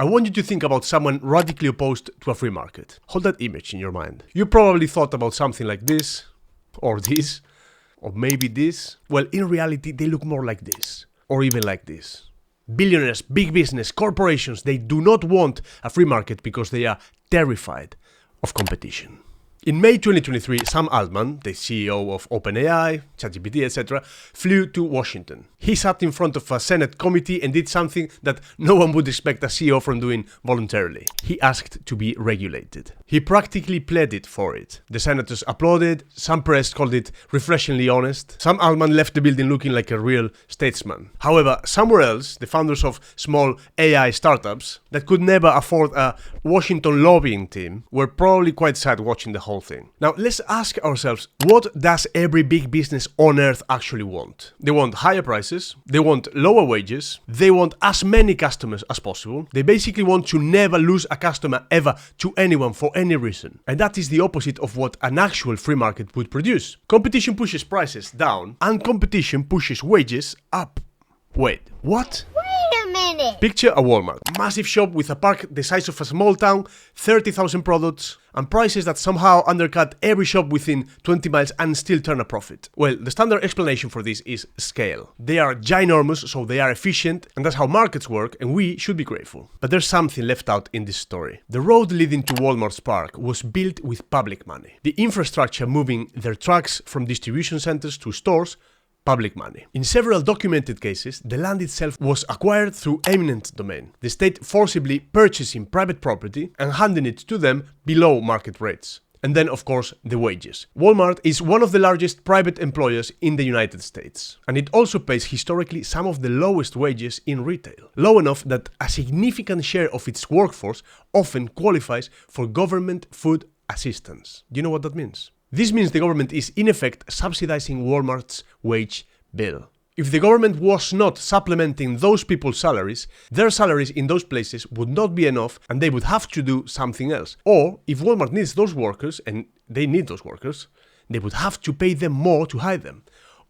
I want you to think about someone radically opposed to a free market. Hold that image in your mind. You probably thought about something like this, or this, or maybe this. Well, in reality, they look more like this, or even like this. Billionaires, big business, corporations, they do not want a free market because they are terrified of competition. In May 2023, Sam Altman, the CEO of OpenAI, ChatGPT, etc., flew to Washington. He sat in front of a Senate committee and did something that no one would expect a CEO from doing voluntarily. He asked to be regulated. He practically pleaded for it. The senators applauded, some press called it refreshingly honest. Sam Altman left the building looking like a real statesman. However, somewhere else, the founders of small AI startups that could never afford a Washington lobbying team were probably quite sad watching the whole thing. Now, let's ask ourselves, what does every big business on earth actually want? They want higher prices, they want lower wages, they want as many customers as possible. They basically want to never lose a customer ever to anyone for any reason. And that is the opposite of what an actual free market would produce. Competition pushes prices down, and competition pushes wages up. Wait, what? Wait a minute! Picture a Walmart, massive shop with a park the size of a small town, 30,000 products, and prices that somehow undercut every shop within 20 miles and still turn a profit. Well, the standard explanation for this is scale. They are ginormous, so they are efficient, and that's how markets work, and we should be grateful. But there's something left out in this story. The road leading to Walmart's park was built with public money. The infrastructure moving their trucks from distribution centers to stores, public money. In several documented cases, the land itself was acquired through eminent domain, the state forcibly purchasing private property and handing it to them below market rates. And then, of course, the wages. Walmart is one of the largest private employers in the United States, and it also pays historically some of the lowest wages in retail, low enough that a significant share of its workforce often qualifies for government food assistance. Do you know what that means? This means the government is in effect subsidizing Walmart's wage bill. If the government was not supplementing those people's salaries, their salaries in those places would not be enough and they would have to do something else. Or if Walmart needs those workers, and they need those workers, they would have to pay them more to hire them.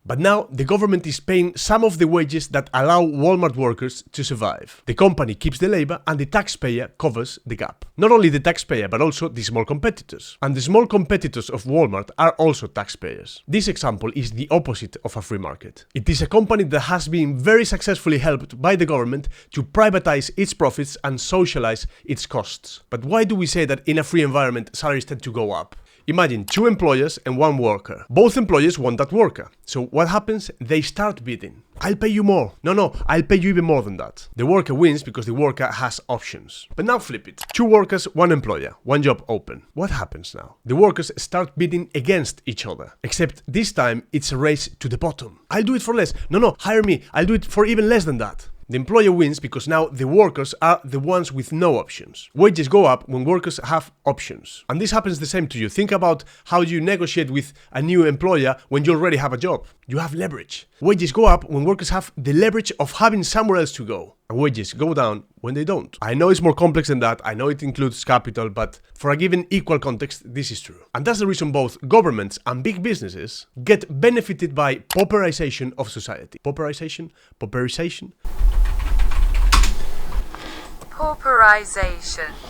But now the government is paying some of the wages that allow Walmart workers to survive. The company keeps the labor and the taxpayer covers the gap. Not only the taxpayer, but also the small competitors. And the small competitors of Walmart are also taxpayers. This example is the opposite of a free market. It is a company that has been very successfully helped by the government to privatize its profits and socialize its costs. But why do we say that in a free environment salaries tend to go up? Imagine two employers and one worker. Both employers want that worker. So what happens? They start bidding. I'll pay you more. No, I'll pay you even more than that. The worker wins because the worker has options. But now flip it. Two workers, one employer, one job open. What happens now? The workers start bidding against each other. Except this time it's a race to the bottom. I'll do it for less. No, hire me. I'll do it for even less than that. The employer wins because now the workers are the ones with no options. Wages go up when workers have options. And this happens the same to you. Think about how you negotiate with a new employer when you already have a job. You have leverage. Wages go up when workers have the leverage of having somewhere else to go. And wages go down when they don't. I know it's more complex than that. I know it includes capital, but for a given equal context, this is true. And that's the reason both governments and big businesses get benefited by pauperization of society. Pauperization?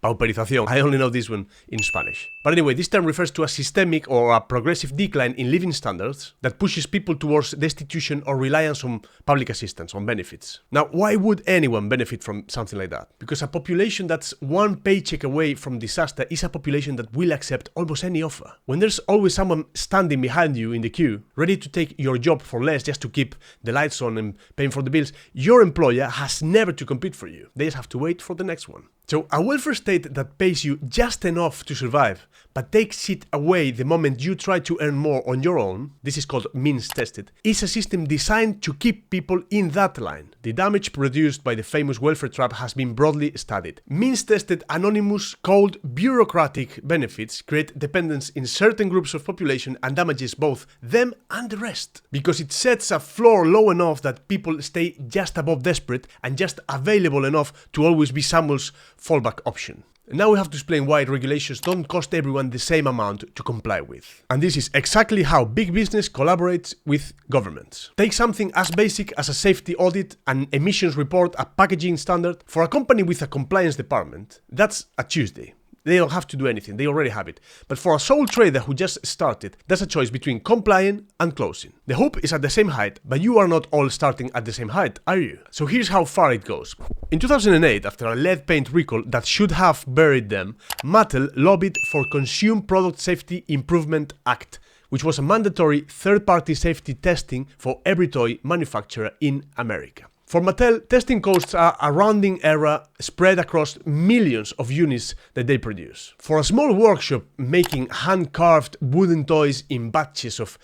Pauperización. I only know this one in Spanish. But anyway, this term refers to a systemic or a progressive decline in living standards that pushes people towards destitution or reliance on public assistance, on benefits. Now, why would anyone benefit from something like that? Because a population that's one paycheck away from disaster is a population that will accept almost any offer. When there's always someone standing behind you in the queue, ready to take your job for less just to keep the lights on and paying for the bills, your employer has never to compete for you. They just have to wait for the next one. So a welfare state that pays you just enough to survive, but takes it away the moment you try to earn more on your own, this is called means tested, is a system designed to keep people in that line. The damage produced by the famous welfare trap has been broadly studied. Means tested, anonymous, cold, bureaucratic benefits create dependence in certain groups of population and damages both them and the rest. Because it sets a floor low enough that people stay just above desperate and just available enough to always be someone's fallback option. Now we have to explain why regulations don't cost everyone the same amount to comply with. And this is exactly how big business collaborates with governments. Take something as basic as a safety audit, an emissions report, a packaging standard. For a company with a compliance department, that's a Tuesday. They don't have to do anything, they already have it. But for a sole trader who just started, there's a choice between complying and closing. The hoop is at the same height, but you are not all starting at the same height, are you? So here's how far it goes. In 2008, after a lead paint recall that should have buried them, Mattel lobbied for Consumer Product Safety Improvement Act, which was a mandatory third-party safety testing for every toy manufacturer in America. For Mattel, testing costs are a rounding error spread across millions of units that they produce. For a small workshop making hand-carved wooden toys in batches of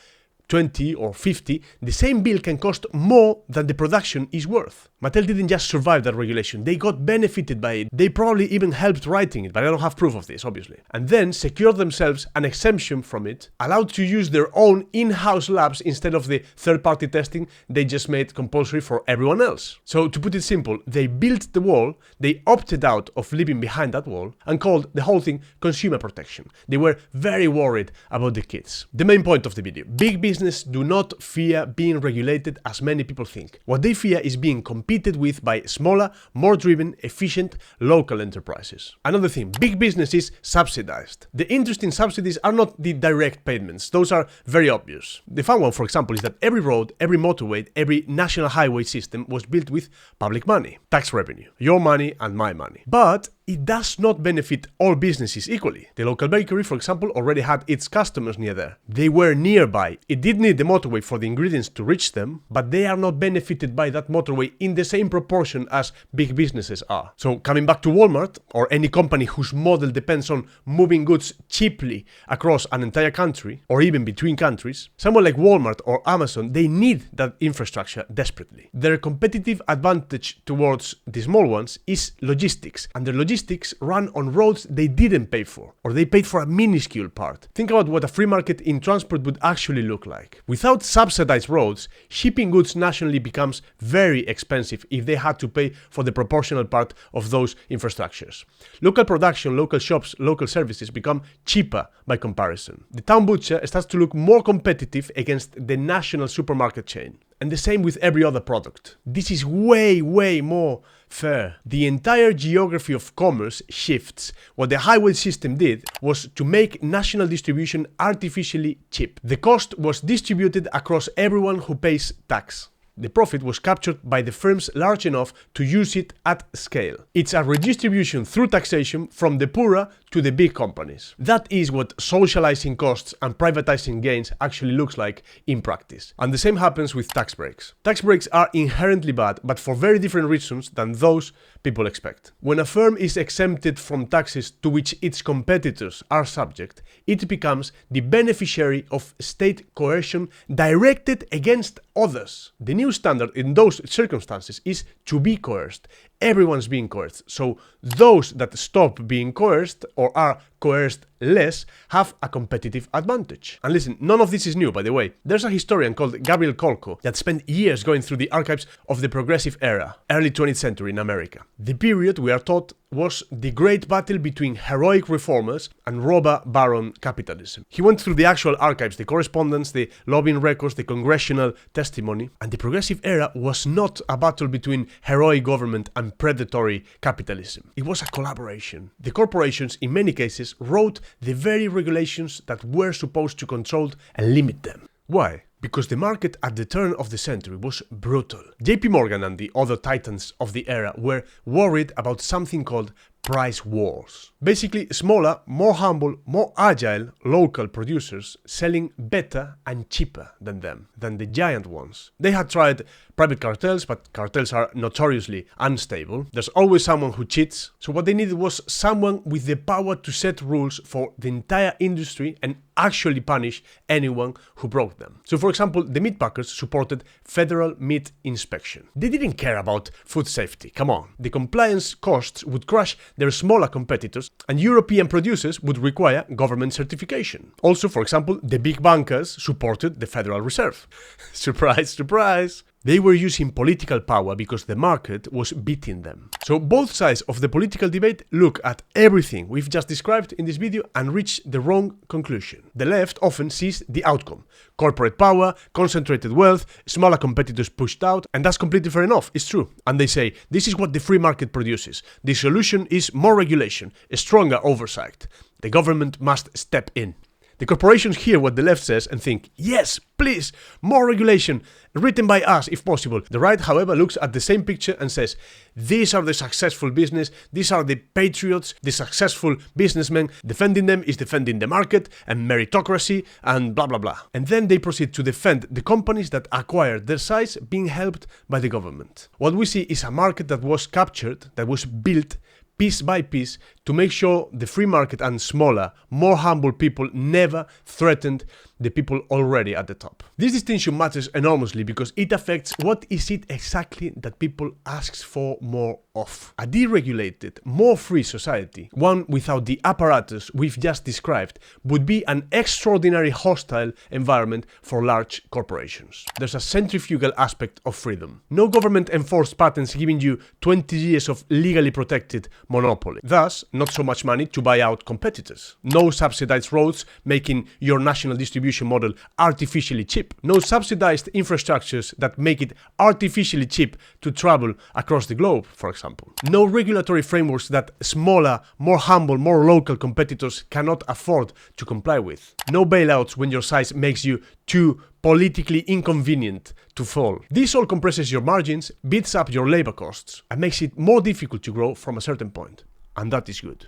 20 or 50, the same bill can cost more than the production is worth. Mattel didn't just survive that regulation, they got benefited by it. They probably even helped writing it, but I don't have proof of this, obviously. And then secured themselves an exemption from it, allowed to use their own in-house labs instead of the third-party testing they just made compulsory for everyone else. So to put it simple, they built the wall, they opted out of living behind that wall, and called the whole thing consumer protection. They were very worried about the kids. The main point of the video: big business do not fear being regulated as many people think. What they fear is being competed with by smaller, more driven, efficient local enterprises. Another thing, big business is subsidized. The interesting subsidies are not the direct payments, those are very obvious. The fun one, for example, is that every road, every motorway, every national highway system was built with public money, tax revenue, your money and my money. But it does not benefit all businesses equally. The local bakery, for example, already had its customers near there. They were nearby. It did need the motorway for the ingredients to reach them, but they are not benefited by that motorway in the same proportion as big businesses are. So coming back to Walmart, or any company whose model depends on moving goods cheaply across an entire country, or even between countries, someone like Walmart or Amazon, they need that infrastructure desperately. Their competitive advantage towards the small ones is logistics, and their logistics run on roads they didn't pay for, or they paid for a minuscule part. Think about what a free market in transport would actually look like. Without subsidized roads, shipping goods nationally becomes very expensive if they had to pay for the proportional part of those infrastructures. Local production, local shops, local services become cheaper by comparison. The town butcher starts to look more competitive against the national supermarket chain. And the same with every other product. This is way more fair. The entire geography of commerce shifts. What the highway system did was to make national distribution artificially cheap. The cost was distributed across everyone who pays tax. The profit was captured by the firms large enough to use it at scale. It's a redistribution through taxation from the poorer to the big companies. That is what socializing costs and privatizing gains actually looks like in practice. And the same happens with tax breaks. Tax breaks are inherently bad, but for very different reasons than those people expect. When a firm is exempted from taxes to which its competitors are subject, it becomes the beneficiary of state coercion directed against others. The new standard in those circumstances is to be coerced. Everyone's being coerced. So those that stop being coerced or are coerced less have a competitive advantage. And listen, none of this is new, by the way. There's a historian called Gabriel Kolko that spent years going through the archives of the progressive era, early 20th century in America. The period, we are taught, was the great battle between heroic reformers and robber baron capitalism. He went through the actual archives, the correspondence, the lobbying records, the congressional testimony, and the progressive era was not a battle between heroic government and predatory capitalism. It was a collaboration. The corporations, in many cases, wrote the very regulations that were supposed to control and limit them. Why? Because the market at the turn of the century was brutal. JP Morgan and the other titans of the era were worried about something called price wars. Basically, smaller, more humble, more agile local producers selling better and cheaper than them, than the giant ones. They had tried private cartels, but cartels are notoriously unstable. There's always someone who cheats. So what they needed was someone with the power to set rules for the entire industry and actually punish anyone who broke them. So for example, the meat packers supported federal meat inspection. They didn't care about food safety, come on. The compliance costs would crush their smaller competitors, and European producers would require government certification. Also, for example, the big bankers supported the Federal Reserve. Surprise, surprise! They were using political power because the market was beating them. So both sides of the political debate look at everything we've just described in this video and reach the wrong conclusion. The left often sees the outcome: corporate power, concentrated wealth, smaller competitors pushed out, and that's completely fair enough, it's true. And they say, this is what the free market produces. The solution is more regulation, a stronger oversight. The government must step in. The corporations hear what the left says and think, yes, please, more regulation, written by us if possible. The right, however, looks at the same picture and says, these are the successful business, these are the patriots, the successful businessmen, defending them is defending the market and meritocracy and blah blah blah. And then they proceed to defend the companies that acquired their size being helped by the government. What we see is a market that was captured, that was built piece by piece to make sure the free market and smaller, more humble people never threatened the people already at the top. This distinction matters enormously because it affects what is it exactly that people ask for more of. A deregulated, more free society, one without the apparatus we've just described, would be an extraordinary hostile environment for large corporations. There's a centrifugal aspect of freedom. No government enforced patents giving you 20 years of legally protected monopoly. Thus, not so much money to buy out competitors. No subsidized roads making your national distribution model artificially cheap. No subsidized infrastructures that make it artificially cheap to travel across the globe, for example. No regulatory frameworks that smaller, more humble, more local competitors cannot afford to comply with. No bailouts when your size makes you too politically inconvenient to fall. This all compresses your margins, beats up your labor costs, and makes it more difficult to grow from a certain point. And that is good.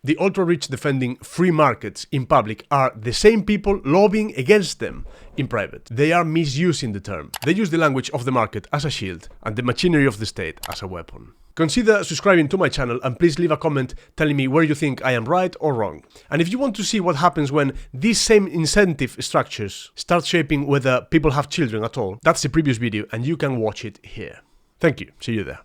The ultra-rich defending free markets in public are the same people lobbying against them in private. They are misusing the term. They use the language of the market as a shield and the machinery of the state as a weapon. Consider subscribing to my channel and please leave a comment telling me where you think I am right or wrong. And if you want to see what happens when these same incentive structures start shaping whether people have children at all, that's the previous video and you can watch it here. Thank you. See you there.